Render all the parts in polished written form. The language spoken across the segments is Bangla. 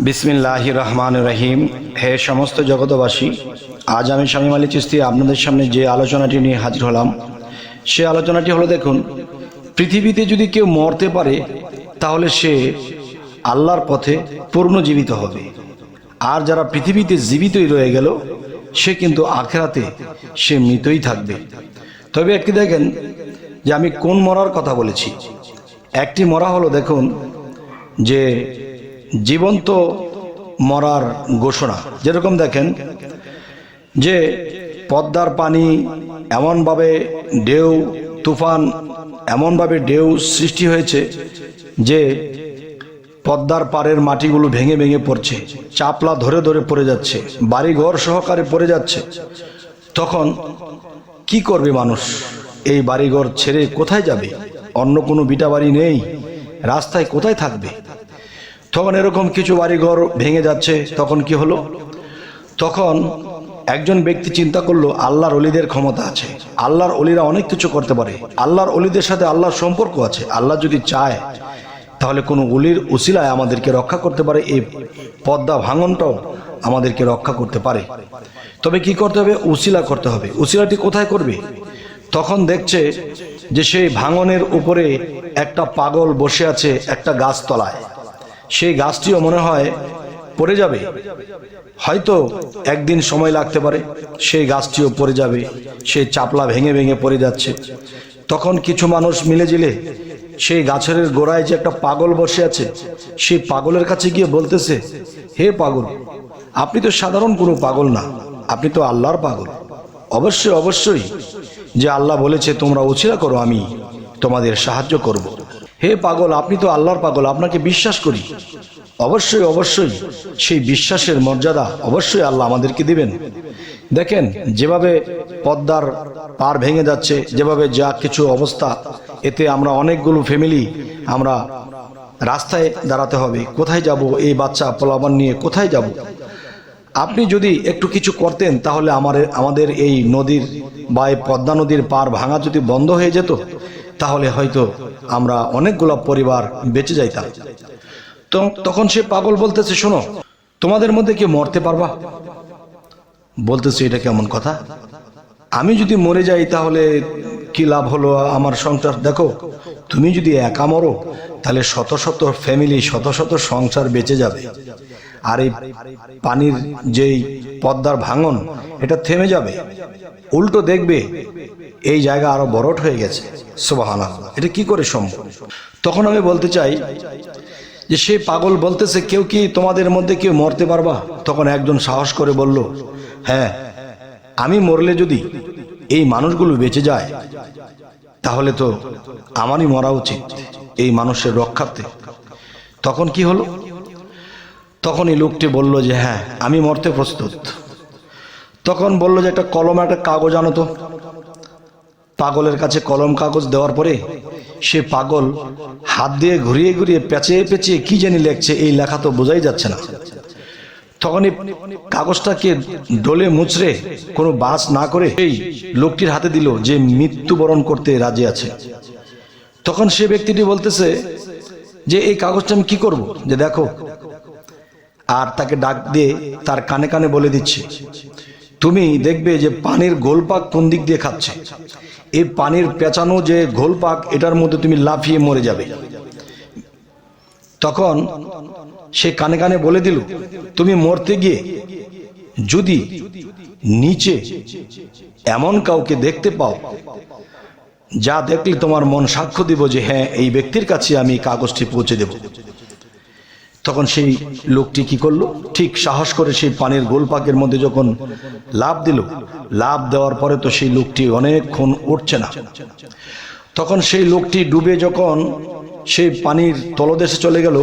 বিসমিল্লাহির রহমানির রহিম। হে সমস্ত জগতবাসী, আজ আমি শামীম আলী চিশতি আপনাদের সামনে যে আলোচনাটি নিয়ে হাজির হলাম, সে আলোচনাটি হলো, দেখুন, পৃথিবীতে যদি কেউ মরতে পারে তাহলে সে আল্লাহর পথে পূর্ণজীবিত হবে, আর যারা পৃথিবীতে জীবিতই রয়ে গেল সে কিন্তু আখিরাতে সে মৃতই থাকবে। তবে একটি দেখেন যে আমি কোন মরার কথা বলেছি। একটি মরা হলো, দেখুন, যে জীবন্ত মরার ঘোষণা। যেরকম দেখেন যে পদ্মার পানি এমনভাবে ঢেউ, তুফান এমনভাবে ঢেউ সৃষ্টি হয়েছে যে পদ্মার পাড়ের মাটিগুলো ভেঙে ভেঙে পড়ছে, চাপলা ধরে ধরে পড়ে যাচ্ছে, বাড়ি ঘর সহকারে পড়ে যাচ্ছে। তখন কি করবে মানুষ? এই বাড়িঘর ছেড়ে কোথায় যাবে? অন্য কোনো ভিটা বাড়ি নেই, রাস্তায় কোথায় থাকবে? তখন এরকম কিছু বাড়িঘর ভেঙে যাচ্ছে। তখন কি হলো? তখন একজন ব্যক্তি চিন্তা করলো, আল্লাহর অলিদের ক্ষমতা আছে, আল্লাহর অলিরা অনেক কিছু করতে পারে, আল্লাহর অলিদের সাথে আল্লাহর সম্পর্ক আছে। আল্লাহ যদি চায় তাহলে কোনো অলির উসিলায় আমাদেরকে রক্ষা করতে পারে, এই পদ্মা ভাঙনটাও আমাদেরকে রক্ষা করতে পারে। তবে কি করতে হবে? উসিলা করতে হবে। উসিলাটি কোথায় করবে? তখন দেখছে যে সেই ভাঙনের উপরে একটা পাগল বসে আছে একটা গাছ তলায়। সেই গাছটিও মনে হয় পড়ে যাবে, হয়তো একদিন সময় লাগতে পারে, সেই গাছটিও পড়ে যাবে, সেই চাপলা ভেঙে ভেঙে পড়ে যাচ্ছে। তখন কিছু মানুষ মিলে জিলে সেই গাছের গোড়ায় যে একটা পাগল বসে আছে, সেই পাগলের কাছে গিয়ে বলতেছে, হে পাগল, আপনি তো সাধারণ কোনো পাগল না, আপনি তো আল্লাহর পাগল। অবশ্যই অবশ্যই যে আল্লাহ বলেছে তোমরা উছিলা করো, আমি তোমাদের সাহায্য করব। হে পাগল, আপনি তো আল্লাহর পাগল, আপনাকে বিশ্বাস করি। অবশ্যই অবশ্যই সেই বিশ্বাসের মর্যাদা অবশ্যই আল্লাহ আমাদেরকে দিবেন। দেখেন যেভাবে পদ্মার পার ভেঙে যাচ্ছে, যেভাবে যা কিছু অবস্থা, এতে আমরা অনেকগুলো ফ্যামিলি আমরা রাস্তায় দাঁড়াতে হবে। কোথায় যাব? এই বাচ্চা পোলাপান নিয়ে কোথায় যাব? আপনি যদি একটু কিছু করতেন তাহলে আমাদের এই নদীর বা এই পদ্মা নদীর পার ভাঙা যদি বন্ধ হয়ে যেত, তাহলে হয়তো আমরা অনেকগুলো পরিবার বেঁচে যাইতাম। তো তখন সে পাগল বলতেছে, শোনো, তোমাদের মধ্যে কি মরতে পারবা? বলতেছে, এটা কেমন কথা? আমি যদি মরে যাই তাহলে কি লাভ হলো আমার সংসার? দেখো, তুমি যদি একা মরো তাহলে শত শত ফ্যামিলি, শত শত সংসার বেঁচে যাবে, আর এই পানির যেই পদ্মার ভাঙন, এটা থেমে যাবে। উল্টো দেখবে এই জায়গা আরো বরট হয়ে গেছে। সুবহানাল্লাহ, এটা কি করে সম্ভব? তখন আমি বলতে চাই যে সেই পাগল বলতেছে, কেউ কি তোমাদের মধ্যে কেউ মরতে পারবা? তখন একজন সাহস করে বলল, হ্যাঁ, আমি মরলে যদি এই মানুষগুলো বেঁচে যায় তাহলে তো আমারই মরা উচিত এই মানুষের রক্ষার্থে। তখন কি হলো? তখন এই লোকটি বলল যে হ্যাঁ, আমি মরতে প্রস্তুত। তখন বলল যে একটা কলম, একটা কাগজ আনো তো। পাগলের কাছে কলম কাগজ দেওয়ার পরে সে পাগল হাত দিয়ে ঘুরিয়ে ঘুরিয়ে পেঁচিয়ে পেঁচিয়ে কি জানি লেখছে, এই লেখা তো বোঝাই যাচ্ছে না। তখন এই কাগজটাকে ডলে মুচড়ে কোনো বাস না করে এই লোকটির হাতে দিল, যে মৃত্যুবরণ করতে রাজি আছে। তখন সে ব্যক্তিটি বলতেছে যে এই কাগজটা আমি কি করব? যে দেখো, আর তাকে ডাক দিয়ে তার কানে কানে বলে দিচ্ছে, তুমি দেখবে যে পানির গোলপাক কোন দিক দিয়ে খাচ্ছে, এই পানির পেঁচানো যে গোলপাক, এটার মধ্যে তুমি লাফিয়ে মরে যাবে। তখন সে কানে কানে বলে দিল, তুমি মরতে গিয়ে যদি নিচে এমন কাউকে দেখতে পাও যা দেখলে তোমার মন সাক্ষ্য দিব যে হ্যাঁ, এই ব্যক্তির কাছে আমি কাগজটি পৌঁছে দেব। তখন সেই লোকটি কি করলো? ঠিক সাহস করে সেই পানির গোলপাকের মধ্যে যখন লাফ দিল, লাফ দেওয়ার পরে তো সেই লোকটি অনেকক্ষণ উঠছে না। তখন সেই লোকটি ডুবে যখন সেই পানির তলদেশে চলে গেল,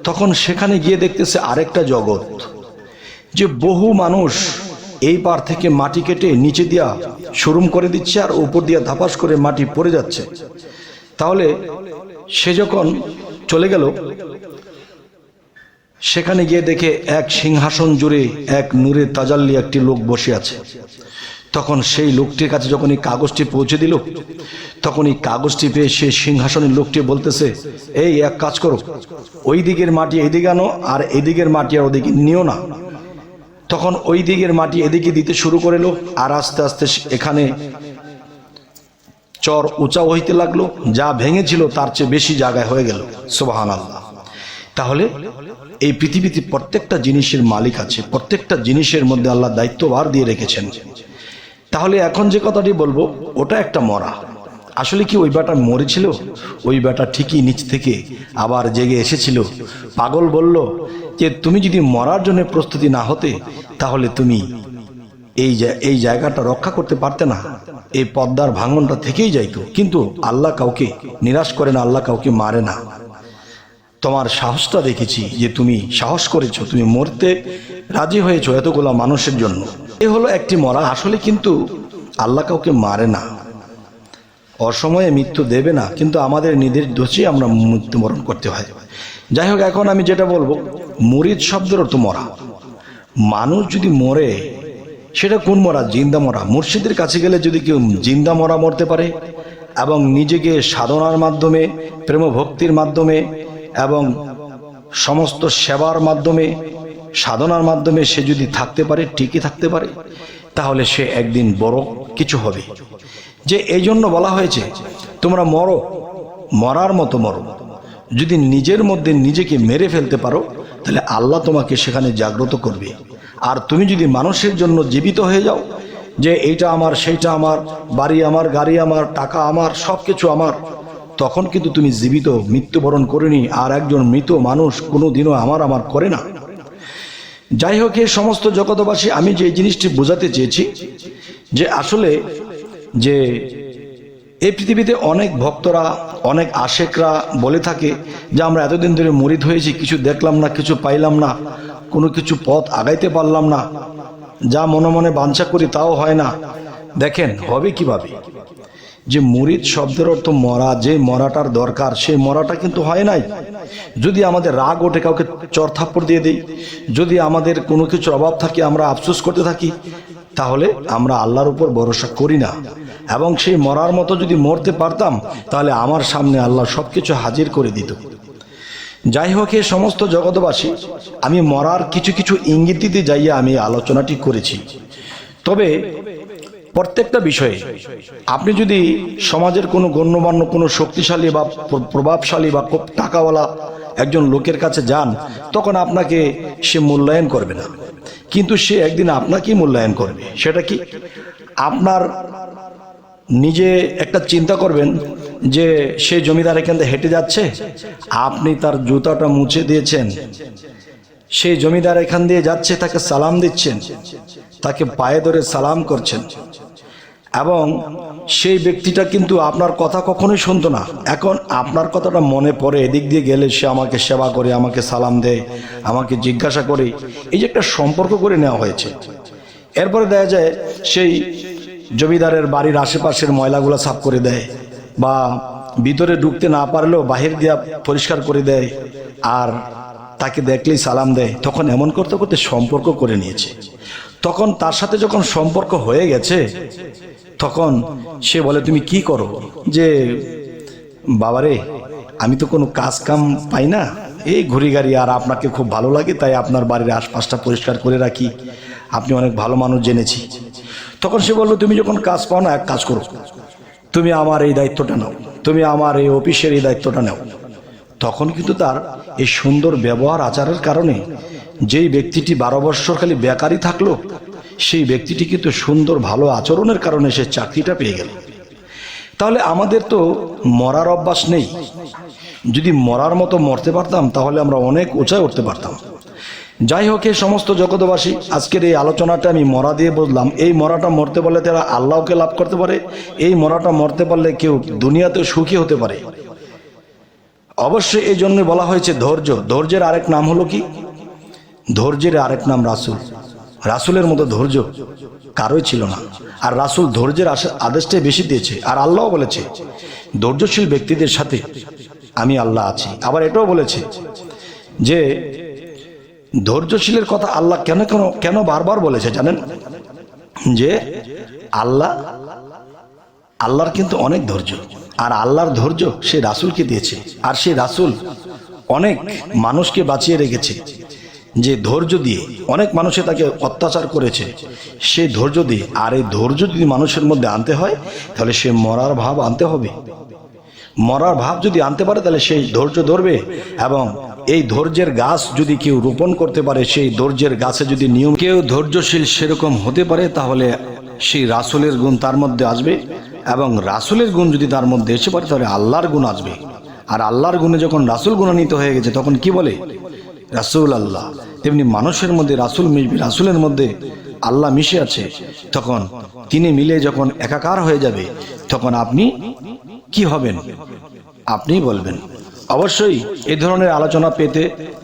তখন সেখানে গিয়ে দেখতেছে আরেকটা জগৎ, যে বহু মানুষ এই পার থেকে মাটি কেটে নিচে দিয়া শুরুম করে দিচ্ছে, আর উপর দিয়া ধাপাস করে মাটি পড়ে যাচ্ছে। তাহলে সে যখন চলে গেল, সেখানে গিয়ে দেখে এক সিংহাসন জুড়ে এক নূরে তাজাল্লি একটি লোক বসে আছে। তখন সেই লোকটির কাছে যখন এই কাগজটি পৌঁছে দিল, তখন এই কাগজটি পেয়ে সেই সিংহাসনের লোকটি বলতেছে, এই এক কাজ করো, ওই দিকের মাটি এদিকে আনো, আর এদিকের মাটি আর ওদিকে নিও না। তখন ওই দিকের মাটি এদিকে দিতে শুরু করলো, আর আস্তে আস্তে এখানে চর উঁচা হইতে লাগলো, যা ভেঙেছিল তার চেয়ে বেশি জায়গায় হয়ে গেল। সুবহানাল্লাহ। তাহলে এই পৃথিবীতে প্রত্যেকটা জিনিসের মালিক আছে, প্রত্যেকটা জিনিসের মধ্যে আল্লাহ দায়িত্বভার দিয়ে রেখেছেন। তাহলে এখন যে কথাটি বলবো ওটা একটা মরা। আসলে কি ওই বেটা মরেছিল? ওই বেটা ঠিকই নিচ থেকে আবার জেগে এসেছিল। পাগল বলল যে তুমি যদি মরার জন্য প্রস্তুতি না হতে, তাহলে তুমি এই জায়গাটা রক্ষা করতে পারতে না, এই পদ্মার ভাঙনটা থেকেই যাইতো। কিন্তু আল্লাহ কাউকে নিরাশ করে না, আল্লাহ কাউকে মারে না। তোমার সাহসটা দেখেছি যে তুমি সাহস করেছো, তুমি মরতে রাজি হয়েছো এতগুলা মানুষের জন্য। এ হলো একটি মরা। আসলে কিন্তু আল্লাহ কাউকে মারে না, অসময়ে মৃত্যু দেবে না, কিন্তু আমাদের নিজের দোষে আমরা মৃত্যুবরণ করতে হয়। যাই হোক, এখন আমি যেটা বলবো, মুরিদ শব্দের অর্থ মরা। মানুষ যদি মরে, সেটা কোন মরা? জিন্দা মরা। মুর্শিদের কাছে গেলে যদি কেউ জিন্দা মরা মরতে পারে এবং নিজেকে সাধনার মাধ্যমে, প্রেম ভক্তির মাধ্যমে এবং সমস্ত সেবার মাধ্যমে, সাধনার মাধ্যমে সে যদি থাকতে পারে, টিকে থাকতে পারে, তাহলে সে একদিন বড় কিছু হবে। যে এই জন্য বলা হয়েছে তোমরা মরো, মরার মতো মরো। যদি নিজের মধ্যে নিজেকে মেরে ফেলতে পারো, তাহলে আল্লাহ তোমাকে সেখানে জাগ্রত করবে। আর তুমি যদি মানুষের জন্য জীবিত হয়ে যাও, যে এইটা আমার, সেইটা আমার, বাড়ি আমার, গাড়ি আমার, টাকা আমার, সব কিছু আমার, তখন কিন্তু তুমি জীবিত, মৃত্যুবরণ করেনি। আর একজন মৃত মানুষ কোনোদিনও আমার করে না। যাই হোক, এই সমস্ত জগতবাসী, আমি যে জিনিসটি বোঝাতে চেয়েছি যে আসলে যে এই পৃথিবীতে অনেক ভক্তরা, অনেক আশেকরা বলে থাকে যে আমরা এতদিন ধরে মুরিদ হয়েছি, কিছু দেখলাম না, কিছু পাইলাম না, কোনো কিছু পথ আগাইতে পারলাম না, যা মনে মনে বাঞ্ছা করি তাও হয় না। দেখেন, হবে কিভাবে? যে মুরিদ শব্দের অর্থ মরা, যে মরাটার দরকার সেই মরাটা কিন্তু হয় নাই। যদি আমাদের রাগ ওঠে, কাউকে চর থাপ্পড় দিয়ে দেই, যদি আমাদের কোনো কিছুর অভাব থাকে, আমরা আফসোস করতে থাকি, তাহলে আমরা আল্লাহর উপর ভরসা করি না। এবং সেই মরার মতো যদি মরতে পারতাম, তাহলে আমার সামনে আল্লাহ সবকিছু হাজির করে দিত। যাই হোক, এই সমস্ত জগৎবাসী, আমি মরার কিছু কিছু ইঙ্গিত দিতে যাইয়া আমি আলোচনাটি করেছি। তবে প্রত্যেকটা বিষয়ে আপনি যদি সমাজের কোনো গণ্যমান্য, কোনো শক্তিশালী বা প্রভাবশালী বা খুব টাকাওয়ালা একজন লোকের কাছে যান, তখন আপনাকে সে মূল্যায়ন করবে না, কিন্তু সে একদিন আপনাকেই মূল্যায়ন করবে। সেটা কি? আপনার নিজে একটা চিন্তা করবেন যে সে জমিদার এখান থেকে হেঁটে যাচ্ছে, আপনি তার জুতাটা মুছে দিয়েছেন, সেই জমিদার এখান দিয়ে যাচ্ছে, তাকে সালাম দিচ্ছেন, তাকে পায়ে ধরে সালাম করছেন, এবং সেই ব্যক্তিটা কিন্তু আপনার কথা কখনোই শুনতো না। এখন আপনার কথাটা মনে পড়ে, এদিক দিয়ে গেলে সে আমাকে সেবা করে, আমাকে সালাম দেয়, আমাকে জিজ্ঞাসা করে, এই যে একটা সম্পর্ক করে নেওয়া হয়েছে। এরপরে দেখা যায় সেই জমিদারের বাড়ির আশেপাশের ময়লাগুলো সাফ করে দেয়, বা ভিতরে ঢুকতে না পারলেও বাহির দিয়া পরিষ্কার করে দেয়, আর তাকে দেখলেই সালাম দেয়। তখন এমন করতে করতে সম্পর্ক করে নিয়েছে। তখন তার সাথে যখন সম্পর্ক হয়ে গেছে, তখন সে বলে, তুমি কি করো? যে বাবারে, আমি তো কোনো কাজ কাম পাই না, এই ঘুরি গাড়ি, আর আপনাকে খুব ভালো লাগে তাই আপনার বাড়ির আশপাশটা পরিষ্কার করে রাখি, আপনি অনেক ভালো মানুষ জেনেছি। তখন সে বললো, তুমি যখন কাজ পাও না, এক কাজ করো, তুমি আমার এই দায়িত্বটা নাও, তুমি আমার এই অফিসের এই দায়িত্বটা নাও। তখন কিন্তু তার এই সুন্দর ব্যবহার আচারের কারণে যেই ব্যক্তিটি 12 বৎসর খালি বেকারই থাকলো, সেই ব্যক্তিটি কিন্তু সুন্দর ভালো আচরণের কারণে সে চাকরিটা পেয়ে গেল। তাহলে আমাদের তো মরার অভ্যাস নেই। যদি মরার মতো মরতে পারতাম, তাহলে আমরা অনেক উঁচায় উঠতে পারতাম। যাই হোক, এই সমস্ত জগতবাসী, আজকের এই আলোচনাটা আমি মরা দিয়ে বুঝলাম। এই মরাটা মরতে পারলে তারা আল্লাহকে লাভ করতে পারে, এই মরাটা মরতে পারলে কেউ দুনিয়াতেও সুখী হতে পারে। অবশ্যই এই জন্য বলা হয়েছে ধৈর্য। ধৈর্যের আরেক নাম হলো কি? ধৈর্যের আরেক নাম রাসূল। রাসূলের মতো ধৈর্য কারোই ছিল না। আর রাসূল ধৈর্যের আদেশটাই বেশি দিয়েছে। আর আল্লাহ বলেছে, ধৈর্যশীল ব্যক্তিদের সাথে আমি আল্লাহ আছি। আবার এটাও বলেছে যে ধৈর্যশীলের কথা আল্লাহ কেন কেন কেন বারবার বলেছে জানেন? যে আল্লাহর কিন্তু অনেক ধৈর্য, আর আল্লাহর ধৈর্য সে রাসূলকে দিয়েছে, আর সেই রাসূল অনেক মানুষকে বাঁচিয়ে রেখেছে। যে ধৈর্য দিয়ে অনেক মানুষে তাকে অত্যাচার করেছে, সেই ধৈর্য দিয়ে। আর এই ধৈর্য যদি মানুষের মধ্যে আনতে হয় তাহলে সে মরার ভাব আনতে হবে। মরার ভাব যদি আনতে পারে তাহলে সেই ধৈর্য ধরবে। এবং এই ধৈর্যের গাছ যদি কেউ রোপণ করতে পারে, সেই ধৈর্যের গাছে যদি নিয়ম কেউ ধৈর্যশীল সেরকম হতে পারে, তাহলে সেই রাসূলের গুণ তার মধ্যে আসবে। এবং রাসূলের গুণ যদি তার মধ্যে এসে পারে তাহলে আল্লাহর গুণ আসবে। আর আল্লাহর গুণে যখন রাসূল গুণান্বিত হয়ে গেছে তখন কি বলে? রাসূল আল্লাহ। তেমনি মানুষের মধ্যে রাসূল মিশবে, রাসূলের মধ্যে আল্লাহ মিশে আছে, তখন তিনি মিলে যখন একাকার হয়ে যাবে তখন আপনি কি হবেন আপনি বলবেন। অবশ্যই এই ধরনের আলোচনা পেতে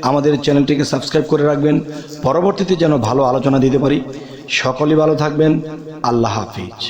আমাদের চ্যানেলটিকে সাবস্ক্রাইব করে রাখবেন, পরবর্তীতে যেন ভালো আলোচনা দিতে পারি। সকলেই ভালো থাকবেন। আল্লাহ হাফিজ।